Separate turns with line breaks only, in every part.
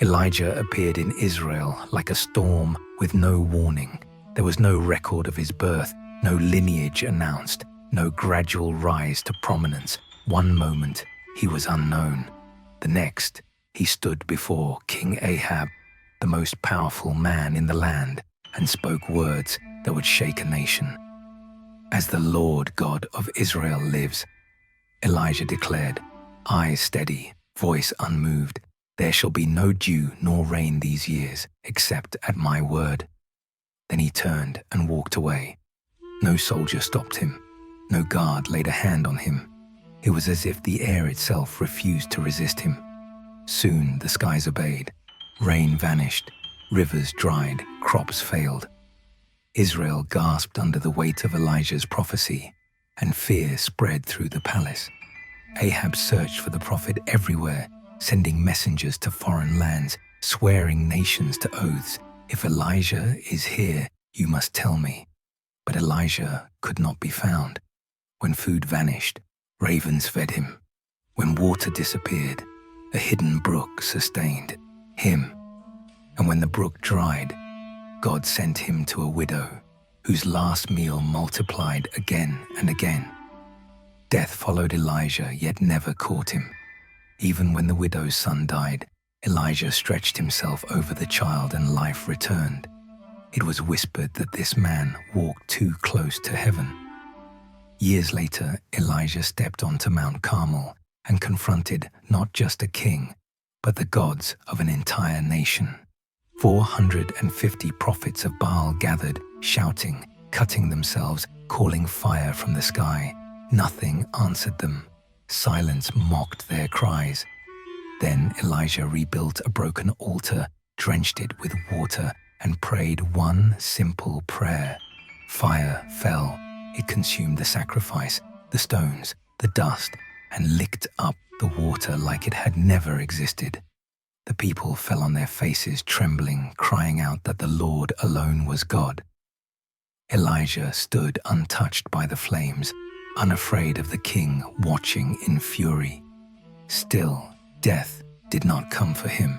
Elijah appeared in Israel like a storm with no warning. There was no record of his birth, no lineage announced, no gradual rise to prominence. One moment, he was unknown. The next, he stood before King Ahab, the most powerful man in the land, and spoke words that would shake a nation. "As the Lord God of Israel lives," Elijah declared, eyes steady, voice unmoved, "there shall be no dew nor rain these years, except at my word." Then he turned and walked away. No soldier stopped him. No guard laid a hand on him. It was as if the air itself refused to resist him. Soon the skies obeyed. Rain vanished, rivers dried, crops failed. Israel gasped under the weight of Elijah's prophecy, and fear spread through the palace. Ahab searched for the prophet everywhere, sending messengers to foreign lands, swearing nations to oaths. "If Elijah is here, you must tell me." But Elijah could not be found. When food vanished, ravens fed him. When water disappeared, a hidden brook sustained him. And when the brook dried, God sent him to a widow, whose last meal multiplied again and again. Death followed Elijah, yet never caught him. Even when the widow's son died, Elijah stretched himself over the child and life returned. It was whispered that this man walked too close to heaven. Years later, Elijah stepped onto Mount Carmel and confronted not just a king, but the gods of an entire nation. 450 prophets of Baal gathered, shouting, cutting themselves, calling fire from the sky. Nothing answered them. Silence mocked their cries. Then Elijah rebuilt a broken altar, drenched it with water, and prayed one simple prayer. Fire fell. It consumed the sacrifice, the stones, the dust, and licked up the water like it had never existed. The people fell on their faces, trembling, crying out that the Lord alone was God. Elijah stood untouched by the flames, unafraid of the king watching in fury. Still, death did not come for him.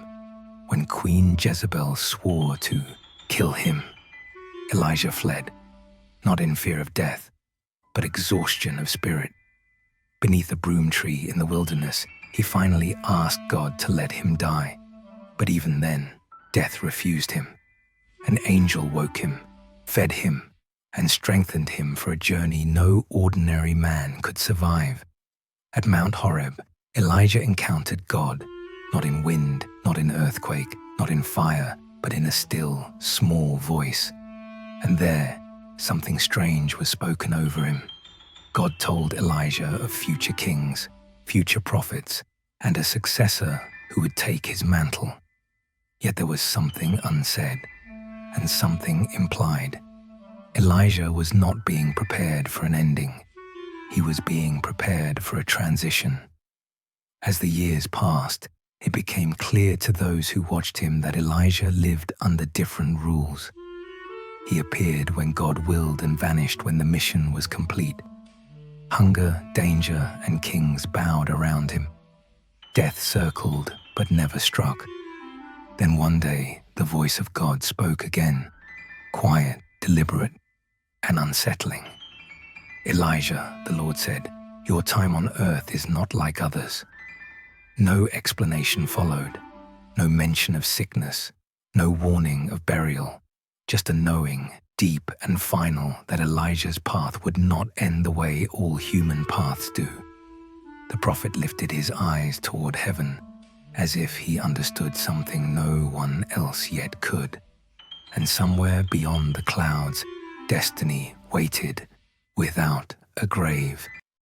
When Queen Jezebel swore to kill him, Elijah fled, not in fear of death, but exhaustion of spirit. Beneath a broom tree in the wilderness, he finally asked God to let him die. But even then, death refused him. An angel woke him, fed him, and strengthened him for a journey no ordinary man could survive. At Mount Horeb, Elijah encountered God, not in wind, not in earthquake, not in fire, but in a still, small voice. And there, something strange was spoken over him. God told Elijah of future kings, future prophets, and a successor who would take his mantle. Yet there was something unsaid, and something implied. Elijah was not being prepared for an ending. He was being prepared for a transition. As the years passed, it became clear to those who watched him that Elijah lived under different rules. He appeared when God willed and vanished when the mission was complete. Hunger, danger, and kings bowed around him. Death circled but never struck. Then one day, the voice of God spoke again, quiet, deliberate, and unsettling. "Elijah," the Lord said, "your time on earth is not like others." No explanation followed, no mention of sickness, no warning of burial, just a knowing, deep and final, that Elijah's path would not end the way all human paths do. The prophet lifted his eyes toward heaven, as if he understood something no one else yet could. And somewhere beyond the clouds, destiny waited, without a grave.